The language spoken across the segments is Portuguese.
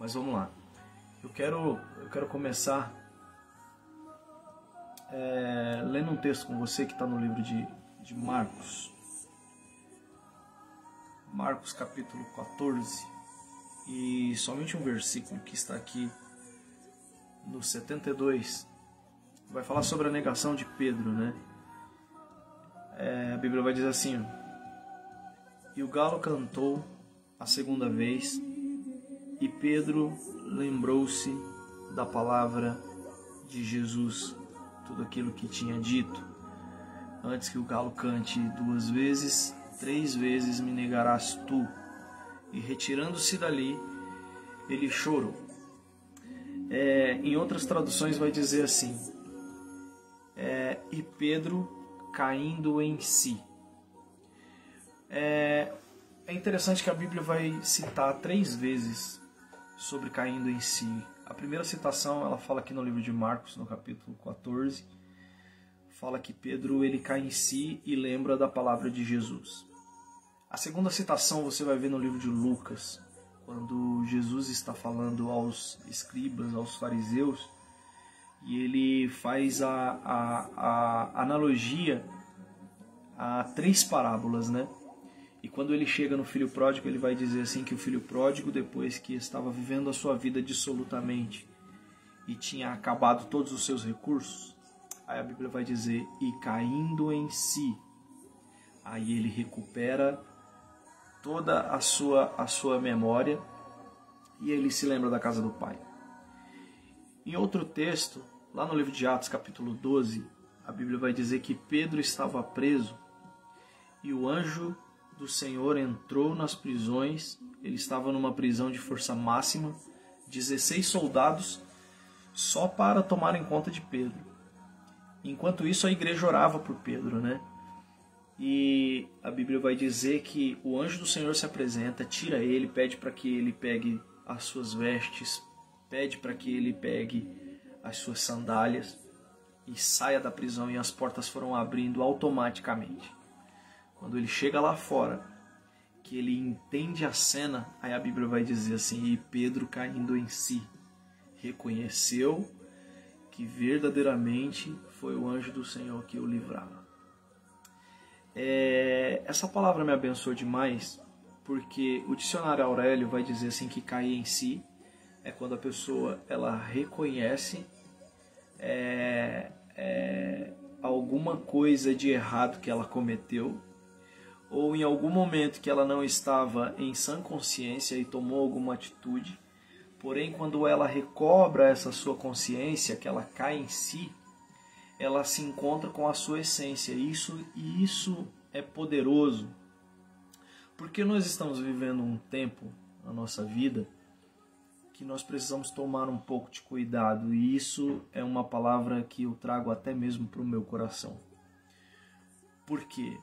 Mas vamos lá. Eu quero começar lendo um texto com você que está no livro de Marcos. Marcos capítulo 14. E somente um versículo que está aqui no 72. Vai falar sobre a negação de Pedro, né? A Bíblia vai dizer assim: e o galo cantou a segunda vez, e Pedro lembrou-se da palavra de Jesus, tudo aquilo que tinha dito: antes que o galo cante 2 vezes, 3 vezes me negarás tu. E retirando-se dali, ele chorou. Em outras traduções vai dizer assim: e Pedro caindo em si. É interessante que a Bíblia vai citar 3 vezes sobre caindo em si. A primeira citação, ela fala aqui no livro de Marcos, no capítulo 14, fala que Pedro ele cai em si e lembra da palavra de Jesus. A segunda citação você vai ver no livro de Lucas, quando Jesus está falando aos escribas, aos fariseus, e ele faz a analogia a 3 parábolas, né? E quando ele chega no filho pródigo, ele vai dizer assim que o filho pródigo, depois que estava vivendo a sua vida dissolutamente e tinha acabado todos os seus recursos, aí a Bíblia vai dizer, e caindo em si, aí ele recupera toda a sua memória e ele se lembra da casa do Pai. Em outro texto, lá no livro de Atos, capítulo 12, a Bíblia vai dizer que Pedro estava preso e o anjo do Senhor entrou nas prisões. Ele estava numa prisão de força máxima, 16 soldados só para tomarem conta de Pedro. Enquanto isso, a igreja orava por Pedro, né? E a Bíblia vai dizer que o anjo do Senhor se apresenta, tira ele, pede para que ele pegue as suas vestes, pede para que ele pegue as suas sandálias e saia da prisão, e as portas foram abrindo automaticamente. Quando ele chega lá fora, que ele entende a cena, aí a Bíblia vai dizer assim, e Pedro caindo em si, reconheceu que verdadeiramente foi o anjo do Senhor que o livrava. Essa palavra me abençoou demais, porque o dicionário Aurélio vai dizer assim que cair em si é quando a pessoa ela reconhece alguma coisa de errado que ela cometeu, ou em algum momento que ela não estava em sã consciência e tomou alguma atitude, porém quando ela recobra essa sua consciência, que ela cai em si, ela se encontra com a sua essência. Isso é poderoso, porque nós estamos vivendo um tempo na nossa vida que nós precisamos tomar um pouco de cuidado, e isso é uma palavra que eu trago até mesmo para o meu coração. Por quê?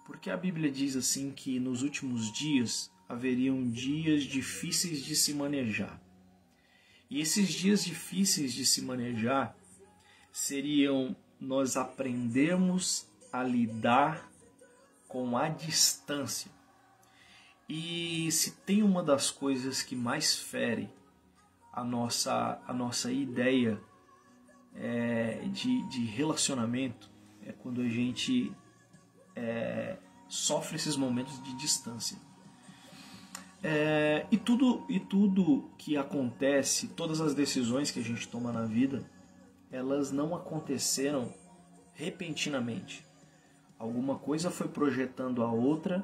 Porque a Bíblia diz assim que nos últimos dias haveriam dias difíceis de se manejar. E esses dias difíceis de se manejar seriam nós aprendermos a lidar com a distância. E se tem uma das coisas que mais fere a nossa ideia de relacionamento, é quando a gente sofre esses momentos de distância. E tudo que acontece, todas as decisões que a gente toma na vida, elas não aconteceram repentinamente. Alguma coisa foi projetando a outra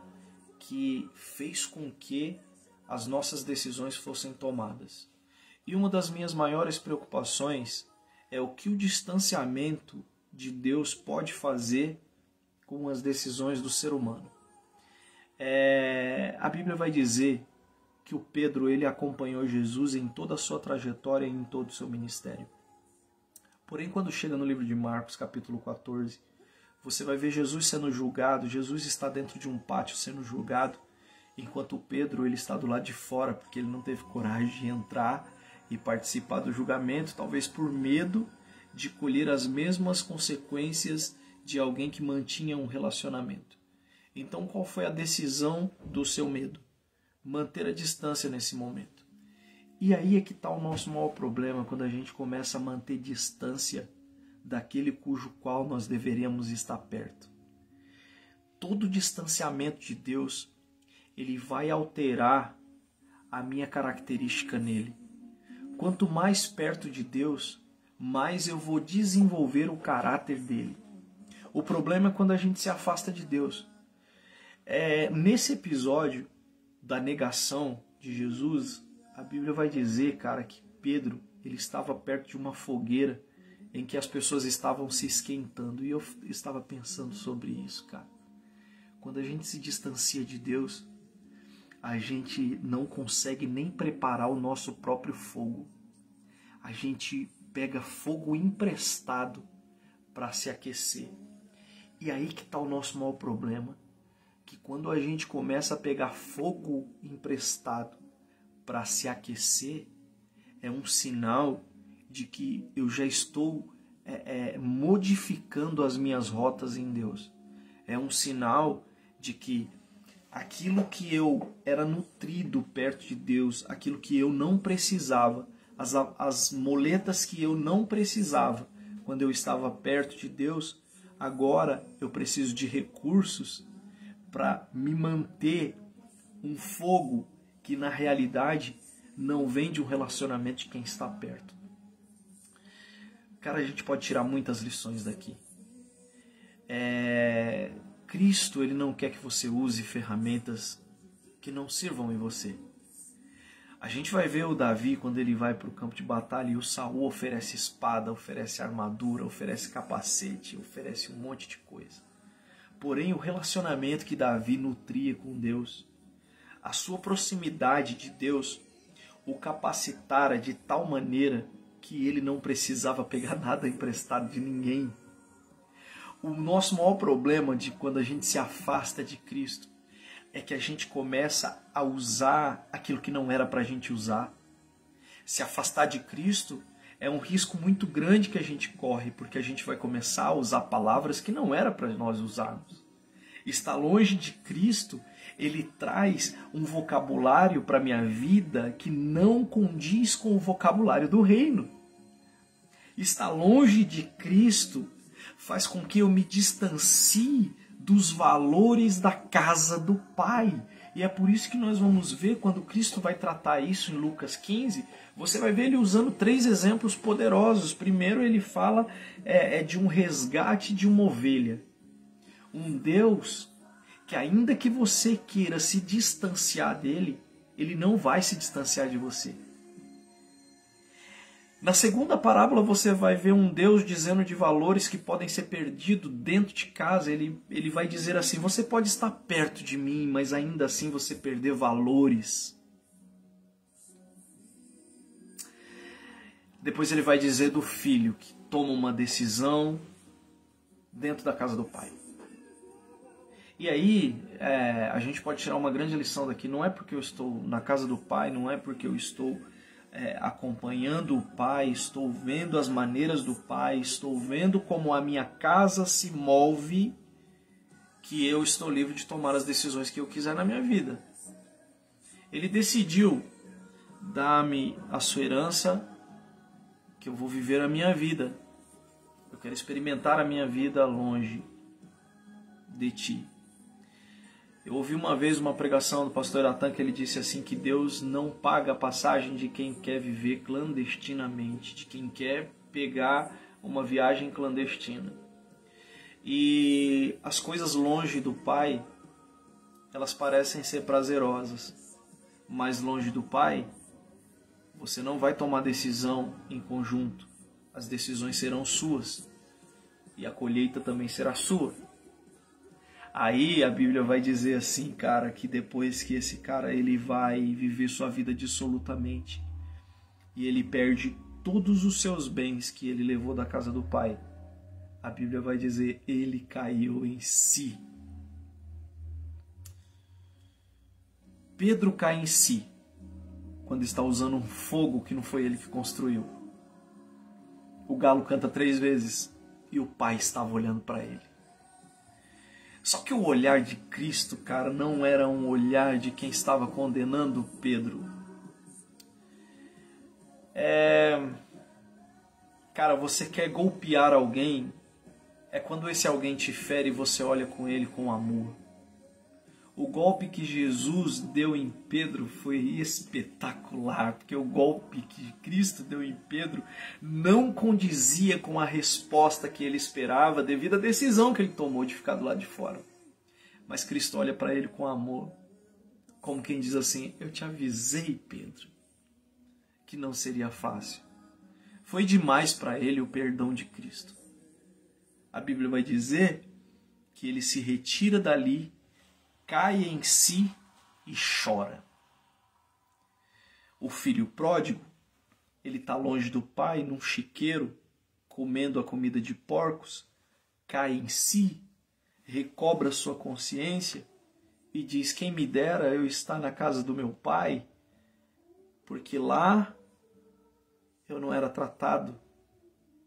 que fez com que as nossas decisões fossem tomadas. E uma das minhas maiores preocupações é o que o distanciamento de Deus pode fazer com as decisões do ser humano. A Bíblia vai dizer que o Pedro ele acompanhou Jesus em toda a sua trajetória e em todo o seu ministério. Porém, quando chega no livro de Marcos, capítulo 14, você vai ver Jesus sendo julgado. Jesus está dentro de um pátio sendo julgado, enquanto o Pedro ele está do lado de fora, porque ele não teve coragem de entrar e participar do julgamento, talvez por medo de colher as mesmas consequências de alguém que mantinha um relacionamento. Então, qual foi a decisão do seu medo? Manter a distância nesse momento. E aí é que está o nosso maior problema, quando a gente começa a manter distância daquele cujo qual nós deveríamos estar perto. Todo distanciamento de Deus, ele vai alterar a minha característica nele. Quanto mais perto de Deus, mais eu vou desenvolver o caráter dele. O problema é quando a gente se afasta de Deus. Nesse episódio da negação de Jesus, a Bíblia vai dizer, cara, que Pedro ele estava perto de uma fogueira em que as pessoas estavam se esquentando. E eu estava pensando sobre isso, cara. Quando a gente se distancia de Deus, a gente não consegue nem preparar o nosso próprio fogo. A gente pega fogo emprestado para se aquecer. E aí que está o nosso maior problema. Que quando a gente começa a pegar fogo emprestado para se aquecer, é um sinal de que eu já estou modificando as minhas rotas em Deus. É um sinal de que aquilo que eu era nutrido perto de Deus, aquilo que eu não precisava, as moletas que eu não precisava quando eu estava perto de Deus, agora eu preciso de recursos para me manter um fogo que na realidade não vem de um relacionamento de quem está perto. Cara, a gente pode tirar muitas lições daqui. Cristo, ele não quer que você use ferramentas que não sirvam em você. A gente vai ver o Davi quando ele vai para o campo de batalha e o Saul oferece espada, oferece armadura, oferece capacete, oferece um monte de coisa. Porém, o relacionamento que Davi nutria com Deus, a sua proximidade de Deus, o capacitara de tal maneira que ele não precisava pegar nada emprestado de ninguém. O nosso maior problema de quando a gente se afasta de Cristo é que a gente começa a usar aquilo que não era para a gente usar. Se afastar de Cristo é um risco muito grande que a gente corre, porque a gente vai começar a usar palavras que não era para nós usarmos. Estar longe de Cristo, ele traz um vocabulário para a minha vida que não condiz com o vocabulário do reino. Estar longe de Cristo faz com que eu me distancie dos valores da casa do Pai. E é por isso que nós vamos ver, quando Cristo vai tratar isso em Lucas 15, você vai ver ele usando 3 exemplos poderosos. Primeiro ele fala de um resgate de uma ovelha. Um Deus que, ainda que você queira se distanciar dele, ele não vai se distanciar de você. Na segunda parábola você vai ver um Deus dizendo de valores que podem ser perdidos dentro de casa. Ele vai dizer assim: você pode estar perto de mim, mas ainda assim você perder valores. Depois ele vai dizer do filho que toma uma decisão dentro da casa do pai. E aí a gente pode tirar uma grande lição daqui. Não é porque eu estou na casa do pai, não é porque eu estou acompanhando o Pai, estou vendo as maneiras do Pai, estou vendo como a minha casa se move, que eu estou livre de tomar as decisões que eu quiser na minha vida. Ele decidiu dar-me a sua herança, que eu vou viver a minha vida. Eu quero experimentar a minha vida longe de ti. Eu ouvi uma vez uma pregação do pastor Atan que ele disse assim, que Deus não paga a passagem de quem quer viver clandestinamente, de quem quer pegar uma viagem clandestina. E as coisas longe do Pai, elas parecem ser prazerosas, mas longe do Pai, você não vai tomar decisão em conjunto. As decisões serão suas e a colheita também será sua. Aí a Bíblia vai dizer assim, cara, que depois que esse cara ele vai viver sua vida dissolutamente e ele perde todos os seus bens que ele levou da casa do pai, a Bíblia vai dizer, ele caiu em si. Pedro cai em si quando está usando um fogo que não foi ele que construiu. O galo canta 3 vezes e o pai estava olhando para ele. Só que o olhar de Cristo, cara, não era um olhar de quem estava condenando Pedro. Cara, você quer golpear alguém, é quando esse alguém te fere e você olha com ele com amor. O golpe que Jesus deu em Pedro foi espetacular, porque o golpe que Cristo deu em Pedro não condizia com a resposta que ele esperava devido à decisão que ele tomou de ficar do lado de fora. Mas Cristo olha para ele com amor, como quem diz assim: eu te avisei, Pedro, que não seria fácil. Foi demais para ele o perdão de Cristo. A Bíblia vai dizer que ele se retira dali, cai em si e chora. O filho pródigo, ele está longe do pai, num chiqueiro, comendo a comida de porcos, cai em si, recobra sua consciência e diz: quem me dera eu estar na casa do meu pai, porque lá eu não era tratado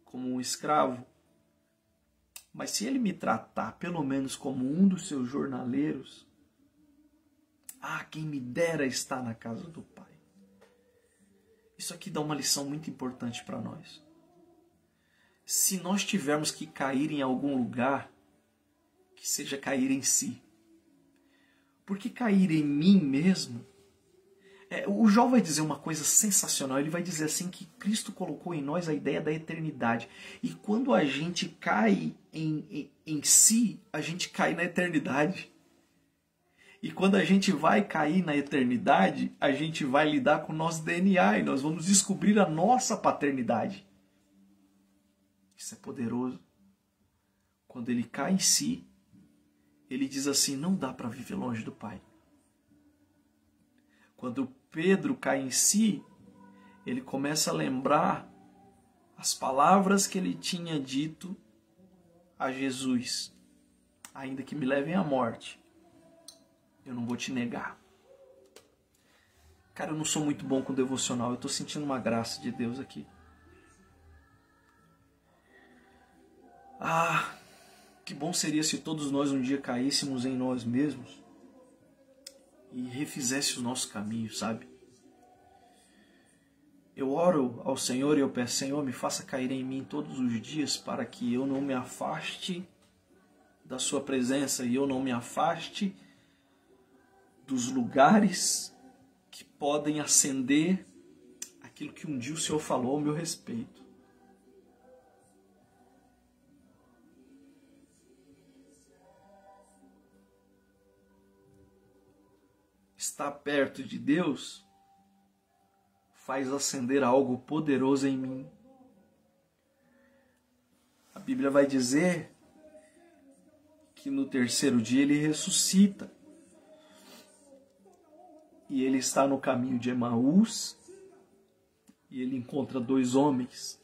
como um escravo. Mas se ele me tratar pelo menos como um dos seus jornaleiros, quem me dera estar na casa do Pai. Isso aqui dá uma lição muito importante para nós. Se nós tivermos que cair em algum lugar, que seja cair em si. Porque cair em mim mesmo... O Jó vai dizer uma coisa sensacional. Ele vai dizer assim que Cristo colocou em nós a ideia da eternidade. E quando a gente cai em si, a gente cai na eternidade. E quando a gente vai cair na eternidade, a gente vai lidar com o nosso DNA e nós vamos descobrir a nossa paternidade. Isso é poderoso. Quando ele cai em si, ele diz assim: não dá para viver longe do Pai. Quando Pedro cai em si, ele começa a lembrar as palavras que ele tinha dito a Jesus: ainda que me levem à morte, eu não vou te negar. Cara, eu não sou muito bom com devocional, eu estou sentindo uma graça de Deus aqui. Que bom seria se todos nós um dia caíssemos em nós mesmos e refizesse os nossos caminhos, sabe? Eu oro ao Senhor e eu peço: Senhor, me faça cair em mim todos os dias para que eu não me afaste da sua presença e eu não me afaste dos lugares que podem acender aquilo que um dia o Senhor falou ao meu respeito. Estar perto de Deus faz acender algo poderoso em mim. A Bíblia vai dizer que no terceiro dia ele ressuscita. E ele está no caminho de Emaús e ele encontra dois homens.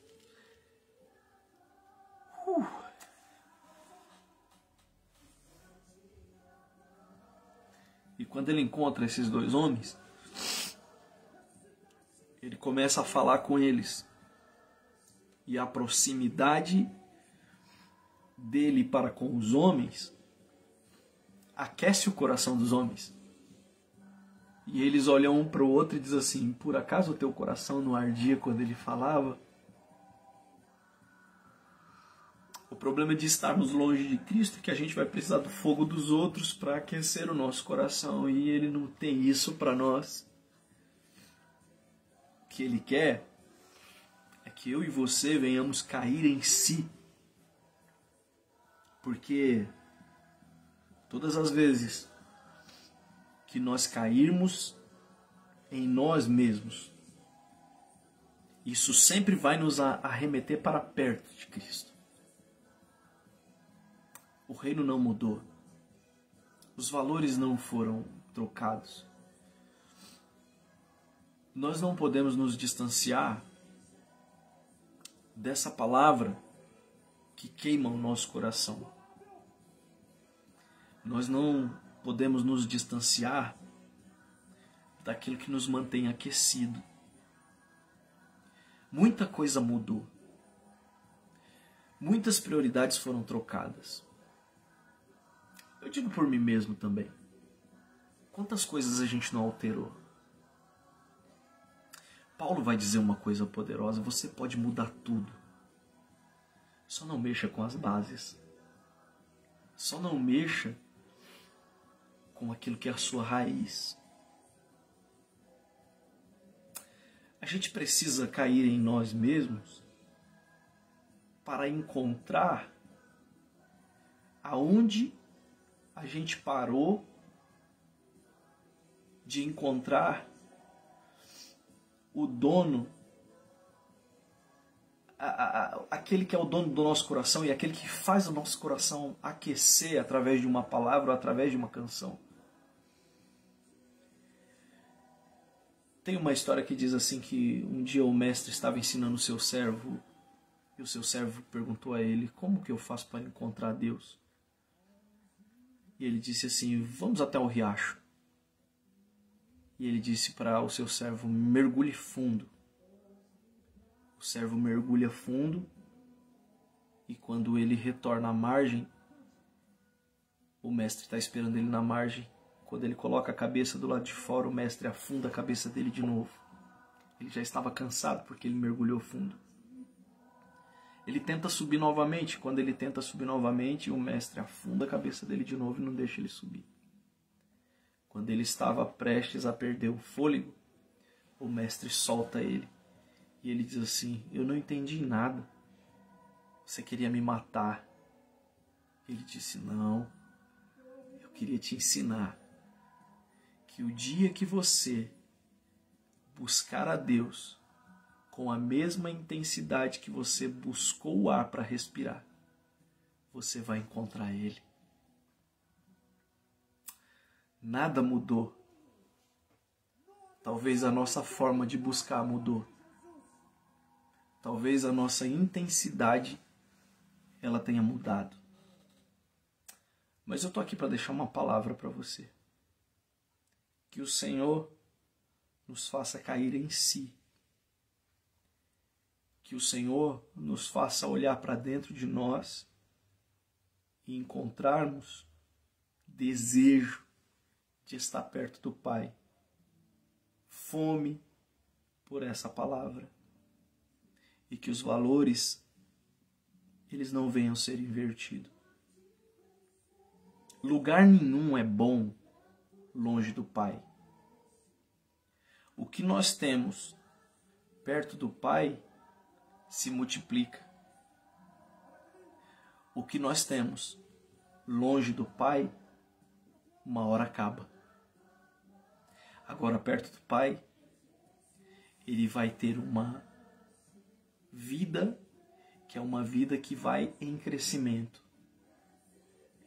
E quando ele encontra esses dois homens, ele começa a falar com eles. E a proximidade dele para com os homens aquece o coração dos homens. E eles olham um para o outro e dizem assim: por acaso o teu coração não ardia quando ele falava? O problema de estarmos longe de Cristo é que a gente vai precisar do fogo dos outros para aquecer o nosso coração. E Ele não tem isso para nós. O que Ele quer é que eu e você venhamos cair em si. Porque todas as vezes que nós cairmos em nós mesmos, isso sempre vai nos arremeter para perto de Cristo. O reino não mudou. Os valores não foram trocados. Nós não podemos nos distanciar dessa palavra que queima o nosso coração. Nós não podemos nos distanciar daquilo que nos mantém aquecido. Muita coisa mudou. Muitas prioridades foram trocadas. Eu digo por mim mesmo também. Quantas coisas a gente não alterou? Paulo vai dizer uma coisa poderosa: você pode mudar tudo. Só não mexa com as bases. Só não mexa com aquilo que é a sua raiz. A gente precisa cair em nós mesmos para encontrar aonde a gente parou de encontrar o dono, aquele que é o dono do nosso coração e aquele que faz o nosso coração aquecer através de uma palavra ou através de uma canção. Tem uma história que diz assim que um dia o mestre estava ensinando o seu servo e o seu servo perguntou a ele: como que eu faço para encontrar Deus? E ele disse assim: vamos até o riacho. E ele disse para o seu servo: mergulhe fundo. O servo mergulha fundo e quando ele retorna à margem, o mestre está esperando ele na margem. Quando ele coloca a cabeça do lado de fora, o mestre afunda a cabeça dele de novo. Ele já estava cansado porque ele mergulhou fundo. Ele tenta subir novamente. Quando ele tenta subir novamente, o mestre afunda a cabeça dele de novo e não deixa ele subir. Quando ele estava prestes a perder o fôlego, o mestre solta ele. E ele diz assim: eu não entendi nada. Você queria me matar. Ele disse: não, eu queria te ensinar que o dia que você buscar a Deus com a mesma intensidade que você buscou o ar para respirar, você vai encontrar Ele. Nada mudou. Talvez a nossa forma de buscar mudou. Talvez a nossa intensidade ela tenha mudado. Mas eu estou aqui para deixar uma palavra para você. Que o Senhor nos faça cair em si. Que o Senhor nos faça olhar para dentro de nós e encontrarmos desejo de estar perto do Pai. Fome por essa palavra. E que os valores, eles não venham ser invertidos. Lugar nenhum é bom longe do Pai. O que nós temos perto do Pai se multiplica. O que nós temos longe do Pai, uma hora acaba. Agora, perto do Pai, ele vai ter uma vida que é uma vida que vai em crescimento.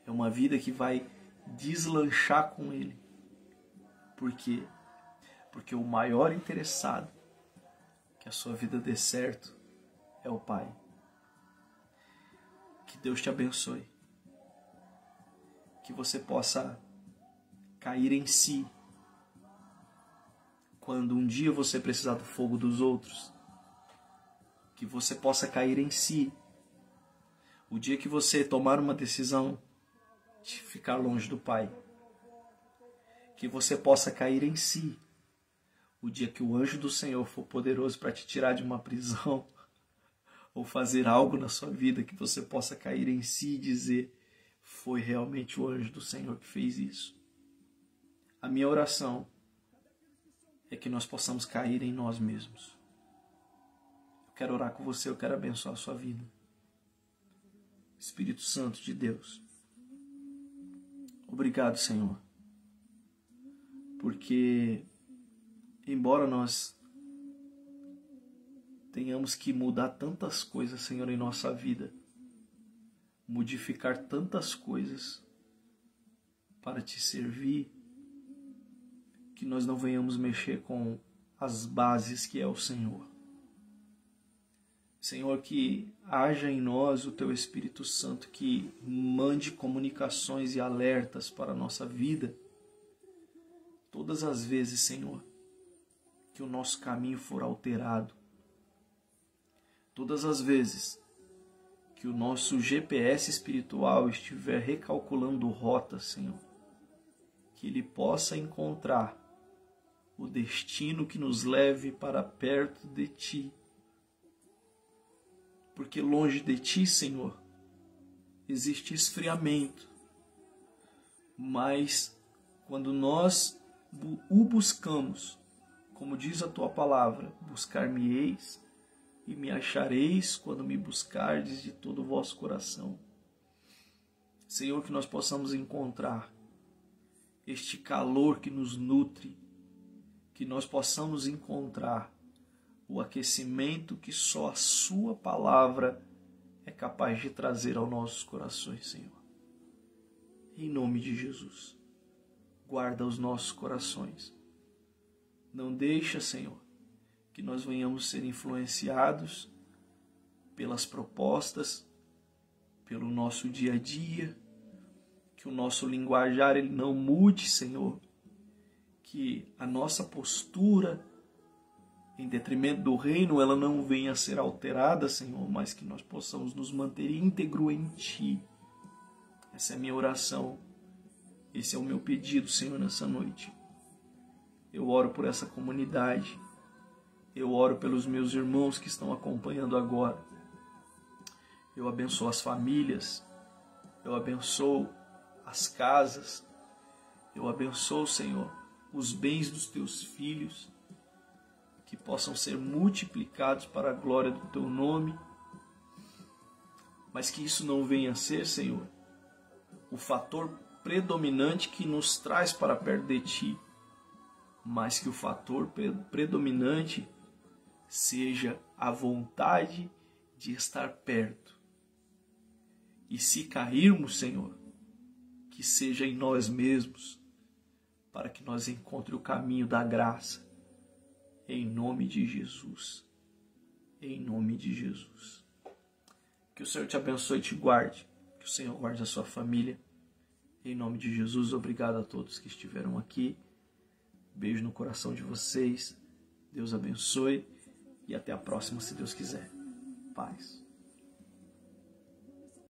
É uma vida que vai deslanchar com Ele. Por quê? Porque o maior interessado que a sua vida dê certo é o Pai. Que Deus te abençoe. Que você possa cair em si quando um dia você precisar do fogo dos outros. Que você possa cair em si o dia que você tomar uma decisão de ficar longe do Pai. Que você possa cair em si o dia que o anjo do Senhor for poderoso para te tirar de uma prisão ou fazer algo na sua vida, que você possa cair em si e dizer: foi realmente o anjo do Senhor que fez isso. A minha oração é que nós possamos cair em nós mesmos. Eu quero orar com você, eu quero abençoar a sua vida. Espírito Santo de Deus, obrigado, Senhor, porque embora nós tenhamos que mudar tantas coisas, Senhor, em nossa vida, modificar tantas coisas para te servir, que nós não venhamos mexer com as bases que é o Senhor. Senhor, que haja em nós o Teu Espírito Santo, que mande comunicações e alertas para a nossa vida, todas as vezes, Senhor, que o nosso caminho for alterado, todas as vezes que o nosso GPS espiritual estiver recalculando rota, Senhor, que ele possa encontrar o destino que nos leve para perto de Ti. Porque longe de Ti, Senhor, existe esfriamento. Mas quando nós o buscamos, como diz a Tua palavra, buscar-me-eis e me achareis quando me buscardes de todo o vosso coração. Senhor, que nós possamos encontrar este calor que nos nutre, que nós possamos encontrar o aquecimento que só a Sua palavra é capaz de trazer aos nossos corações, Senhor. Em nome de Jesus, guarda os nossos corações. Não deixa, Senhor, que nós venhamos ser influenciados pelas propostas, pelo nosso dia a dia, que o nosso linguajar ele não mude, Senhor, que a nossa postura em detrimento do reino ela não venha a ser alterada, Senhor, mas que nós possamos nos manter íntegro em Ti. Essa é a minha oração, esse é o meu pedido, Senhor, nessa noite. Eu oro por essa comunidade, eu oro pelos meus irmãos que estão acompanhando agora. Eu abençoo as famílias, eu abençoo as casas, eu abençoo, Senhor, os bens dos Teus filhos, que possam ser multiplicados para a glória do Teu nome, mas que isso não venha a ser, Senhor, o fator predominante que nos traz para perto de Ti, mas que o fator predominante seja a vontade de estar perto. E se cairmos, Senhor, que seja em nós mesmos, para que nós encontremos o caminho da graça. Em nome de Jesus. Em nome de Jesus. Que o Senhor te abençoe e te guarde. Que o Senhor guarde a sua família. Em nome de Jesus, obrigado a todos que estiveram aqui. Beijo no coração de vocês. Deus abençoe. E até a próxima, se Deus quiser. Paz.